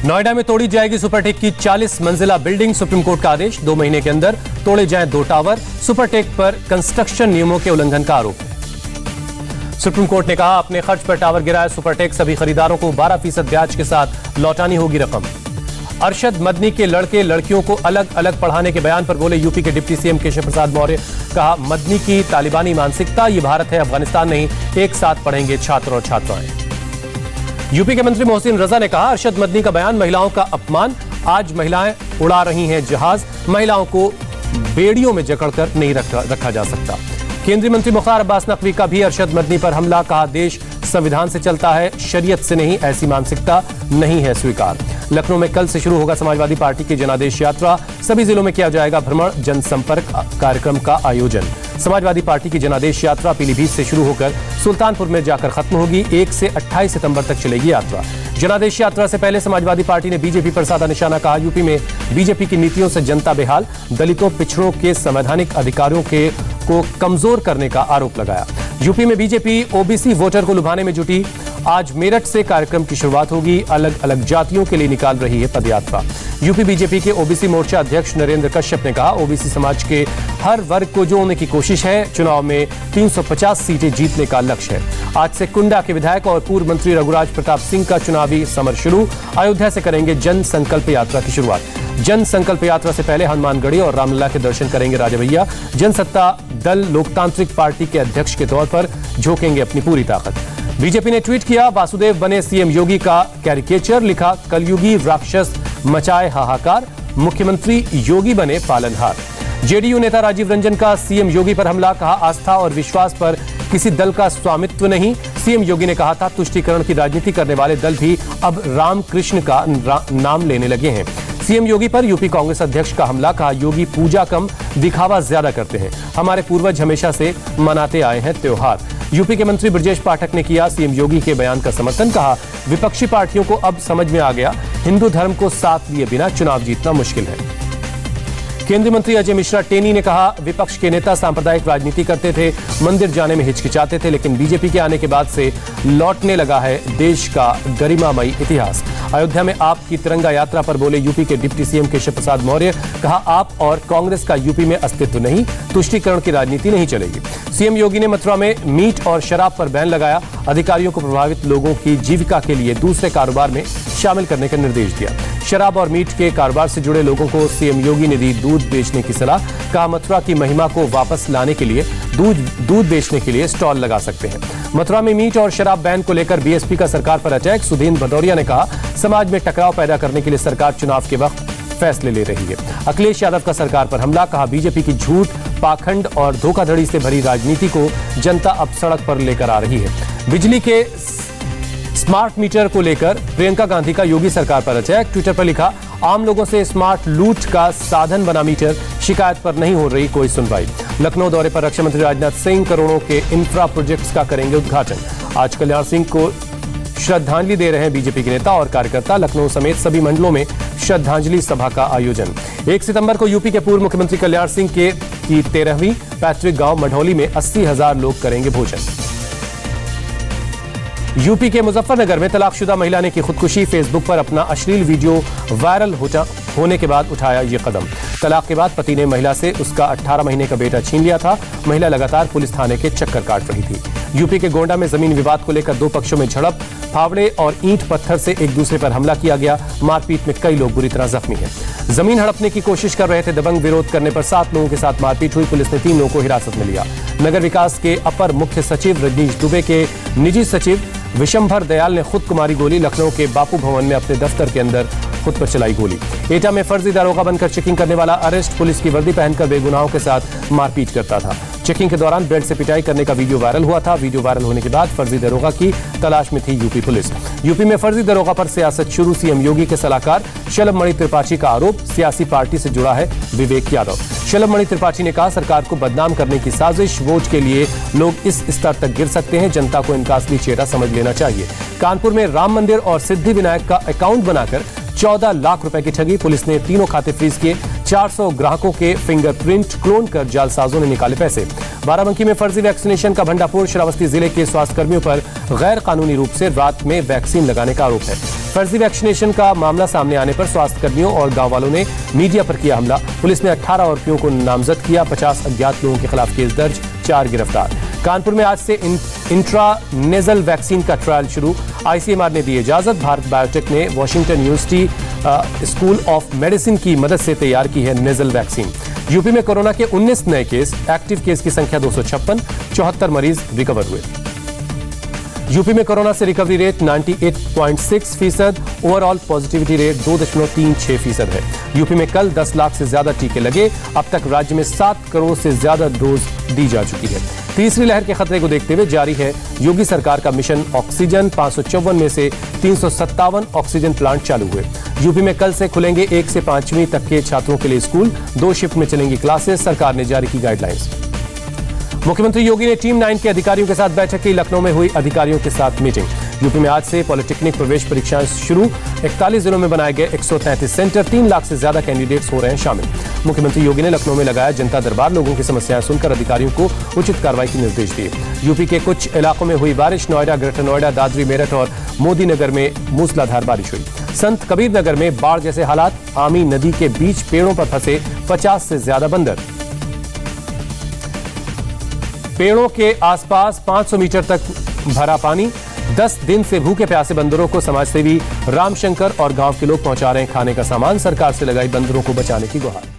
नोएडा में तोड़ी जाएगी सुपरटेक की 40 मंजिला बिल्डिंग। सुप्रीम कोर्ट का आदेश, 2 महीने के अंदर तोड़े जाएं 2 टावर। सुपरटेक पर कंस्ट्रक्शन नियमों के उल्लंघन का आरोप है। सुप्रीम कोर्ट ने कहा, अपने खर्च पर टावर गिराया सुपरटेक, सभी खरीदारों को 12% ब्याज के साथ लौटानी होगी रकम। अरशद मदनी के लड़के लड़कियों को अलग अलग पढ़ाने के बयान पर बोले यूपी के डिप्टी सीएम केशव प्रसाद मौर्य। कहा, मदनी की तालिबानी मानसिकता, ये भारत है अफगानिस्तान नहीं, एक साथ पढ़ेंगे छात्र और छात्राएं। यूपी के मंत्री मोहसिन रजा ने कहा, अरशद मदनी का बयान महिलाओं का अपमान, आज महिलाएं उड़ा रही हैं जहाज, महिलाओं को बेड़ियों में जकड़कर नहीं रखा जा सकता। केंद्रीय मंत्री मुख्तार अब्बास नकवी का भी अरशद मदनी पर हमला। कहा, देश संविधान से चलता है, शरीयत से नहीं, ऐसी मानसिकता नहीं है स्वीकार। लखनऊ में कल से शुरू होगा समाजवादी पार्टी की जनादेश यात्रा, सभी जिलों में किया जाएगा भ्रमण, जनसंपर्क कार्यक्रम का आयोजन। समाजवादी पार्टी की जनादेश यात्रा पीलीभीत से शुरू होकर सुल्तानपुर में जाकर खत्म होगी। 1 से 28 सितंबर तक चलेगी यात्रा। जनादेश यात्रा से पहले समाजवादी पार्टी ने बीजेपी पर साधा निशाना। कहा, यूपी में बीजेपी की नीतियों से जनता बेहाल, दलितों पिछड़ों के संवैधानिक अधिकारों को कमजोर करने का आरोप लगाया। यूपी में बीजेपी ओबीसी वोटर को लुभाने में जुटी। आज मेरठ से कार्यक्रम की शुरुआत होगी, अलग अलग जातियों के लिए निकाल रही है पदयात्रा। यूपी बीजेपी के ओबीसी मोर्चा अध्यक्ष नरेंद्र कश्यप ने कहा, ओबीसी समाज के हर वर्ग को जोड़ने की कोशिश है, चुनाव में 350 सीटें जीतने का लक्ष्य है। आज से कुंडा के विधायक और पूर्व मंत्री रघुराज प्रताप सिंह का चुनावी समर शुरू। अयोध्या से करेंगे जन संकल्प यात्रा की शुरुआत। जन संकल्प यात्रा से पहले हनुमानगढ़ी और रामलला के दर्शन करेंगे राजा भैया। जनसत्ता दल लोकतांत्रिक पार्टी के अध्यक्ष के तौर पर झोंकेंगे अपनी पूरी ताकत। बीजेपी ने ट्वीट किया, वासुदेव बने सीएम योगी का कैरिकेचर। लिखा, कलयुगी राक्षस मचाए हाहाकार, मुख्यमंत्री योगी बने पालनहार। जेडीयू नेता राजीव रंजन का सीएम योगी पर हमला। कहा, आस्था और विश्वास पर किसी दल का स्वामित्व नहीं। सीएम योगी ने कहा था, तुष्टीकरण की राजनीति करने वाले दल भी अब रामकृष्ण का नाम लेने लगे हैं। सीएम योगी पर यूपी कांग्रेस अध्यक्ष का हमला। कहा, योगी पूजा कम दिखावा ज्यादा करते हैं, हमारे पूर्वज हमेशा से मनाते आए हैं त्योहार। यूपी के मंत्री ब्रजेश पाठक ने किया सीएम योगी के बयान का समर्थन। कहा, विपक्षी पार्टियों को अब समझ में आ गया, हिंदू धर्म को साथ लिए बिना चुनाव जीतना मुश्किल है। केंद्रीय मंत्री अजय मिश्रा टेनी ने कहा, विपक्ष के नेता सांप्रदायिक राजनीति करते थे, मंदिर जाने में हिचकिचाते थे, लेकिन बीजेपी के आने के बाद से लौटने लगा है देश का गरिमामयी इतिहास। अयोध्या में आपकी तिरंगा यात्रा पर बोले यूपी के डिप्टी सीएम केशव प्रसाद मौर्य। कहा, आप और कांग्रेस का यूपी में अस्तित्व नहीं, तुष्टीकरण की राजनीति नहीं चलेगी। सीएम योगी ने मथुरा में मीट और शराब पर बैन लगाया। अधिकारियों को प्रभावित लोगों की जीविका के लिए दूसरे कारोबार में शामिल करने का निर्देश दिया। शराब और मीट के कारोबार से जुड़े लोगों को सीएम योगी ने दी दूध बेचने की सलाह। कहा, मथुरा की महिमा को वापस लाने के लिए दूध बेचने के लिए स्टॉल लगा सकते हैं। मथुरा में मीट और शराब बैन को लेकर बीएसपी का सरकार पर अटैक। सुधींद्र भदौरिया ने कहा, समाज में टकराव पैदा करने के लिए सरकार चुनाव के वक्त फैसले ले रही है। अखिलेश यादव का सरकार पर हमला। कहा, बीजेपी की झूठ, पाखंड और धोखाधड़ी से भरी राजनीति को जनता अब सड़क पर लेकर आ रही है। बिजली के स्मार्ट मीटर को लेकर प्रियंका गांधी का योगी सरकार पर अटैक। ट्विटर पर लिखा, आम लोगों से स्मार्ट लूट का साधन बना मीटर, शिकायत पर नहीं हो रही कोई सुनवाई। लखनऊ दौरे पर रक्षा मंत्री राजनाथ सिंह करोड़ों के इंफ्रा प्रोजेक्ट्स का करेंगे उद्घाटन। आज कल्याण सिंह को श्रद्धांजलि दे रहे हैं बीजेपी के नेता और कार्यकर्ता। लखनऊ समेत सभी मंडलों में श्रद्धांजलि सभा का आयोजन। 1 सितंबर को यूपी के पूर्व मुख्यमंत्री कल्याण सिंह की 13वीं पैतृक गांव मढ़ौली में 80,000 लोग करेंगे भोजन। यूपी के मुजफ्फरनगर में तलाकशुदा महिला ने की खुदकुशी। फेसबुक पर अपना अश्लील वीडियो वायरल होने के बाद उठाया ये कदम। तलाक के बाद पति ने महिला से उसका 18 महीने का बेटा छीन लिया था। महिला लगातार पुलिस थाने के चक्कर काट रही थी। यूपी के गोंडा में जमीन विवाद को लेकर 2 पक्षों में झड़प। फावड़े और ईंट पत्थर से एक दूसरे पर हमला किया गया। मारपीट में कई लोग बुरी तरह जख्मी हैं। जमीन हड़पने की कोशिश कर रहे थे, दबंग विरोध करने पर 7 लोगों के साथ मारपीट हुई। पुलिस ने 3 लोगों को हिरासत में लिया। नगर विकास के अपर मुख्य सचिव रजनीश दुबे के निजी सचिव विशंभर दयाल ने खुद को मारी गोली। लखनऊ के बापू भवन में अपने दफ्तर के अंदर खुद पर चलाई गोली। एटा में फर्जी दरोगा बनकर चेकिंग करने वाला अरेस्ट। पुलिस की वर्दी पहनकर बेगुनाहों के साथ मारपीट करता था। चेकिंग के दौरान बेल्ट से पिटाई करने का वीडियो वायरल हुआ था। वीडियो वायरल होने के बाद फर्जी दरोगा की तलाश में थी यूपी पुलिस। यूपी में फर्जी दरोगा पर सियासत शुरू। सीएम योगी के सलाहकार शलभमणि त्रिपाठी का आरोप, सियासी पार्टी से जुड़ा है विवेक यादव। शलभमणि त्रिपाठी ने कहा, सरकार को बदनाम करने की साजिश, वोट के लिए लोग इस स्तर तक गिर सकते हैं, जनता को इनका असली चेहरा समझ लेना चाहिए। कानपुर में राम मंदिर और सिद्धि विनायक का अकाउंट बनाकर 14 लाख रुपए की ठगी। पुलिस ने तीनों खाते फ्रीज किए। 400 ग्राहकों के फिंगरप्रिंट क्लोन कर जालसाजों ने निकाले पैसे। बाराबंकी में फर्जी वैक्सीनेशन का भंडाफोड़। श्रावस्ती जिले के स्वास्थ्य कर्मियों पर गैर कानूनी रूप से रात में वैक्सीन लगाने का आरोप है। फर्जी वैक्सीनेशन का मामला सामने आने पर स्वास्थ्य कर्मियों और गांव वालों ने मीडिया पर किया हमला। पुलिस ने 18 आरोपियों को नामजद किया। 50 अज्ञात लोगों के खिलाफ केस दर्ज, 4 गिरफ्तार। कानपुर में आज से इंट्रानेजल वैक्सीन का ट्रायल शुरू। आईसीएमआर ने दी इजाजत। भारत बायोटेक ने Washington university school of medicine की मदद से तैयार की है नेजल वैक्सीन। यूपी में कोरोना के 19 नए केस, एक्टिव केस की संख्या 256, 74 मरीज रिकवर हुए। यूपी में कोरोना से recovery rate 98.6%, overall positivity rate 2.36% है। यूपी में कल 10 लाख से ज्यादा टीके लगे। अब तक राज्य में 7 करोड़ से ज्यादा डोज दी जा चुकी है। तीसरी लहर के खतरे को देखते हुए जारी है योगी सरकार का मिशन ऑक्सीजन। 554 में से 357 ऑक्सीजन प्लांट चालू हुए। यूपी में कल से खुलेंगे 1 से 5वीं तक के छात्रों के लिए स्कूल। 2 शिफ्ट में चलेंगी क्लासेस। सरकार ने जारी की गाइडलाइंस। मुख्यमंत्री योगी ने टीम 9 के अधिकारियों के साथ बैठक की। लखनऊ में हुई अधिकारियों के साथ मीटिंग। यूपी में आज से पॉलिटेक्निक प्रवेश परीक्षाएं शुरू। 41 जिलों में बनाए गए 133 सेंटर। 3 लाख से ज्यादा कैंडिडेट्स हो रहे हैं शामिल। मुख्यमंत्री योगी ने लखनऊ में लगाया जनता दरबार। लोगों की समस्याएं सुनकर अधिकारियों को उचित कार्रवाई के निर्देश दिए। यूपी के कुछ इलाकों में हुई बारिश। नोएडा, ग्रेटर नोएडा, दादरी, मेरठ और मोदी नगर में मूसलाधार बारिश हुई। संत कबीर नगर में बाढ़ जैसे हालात। आमी नदी के बीच पेड़ों पर फंसे 50 से ज्यादा बंदर। पेड़ों के आसपास 500 मीटर तक भरा पानी। 10 दिन से भूखे प्यासे बंदरों को समाजसेवी रामशंकर और गांव के लोग पहुंचा रहे हैं खाने का सामान। सरकार से लगाई बंदरों को बचाने की गुहार।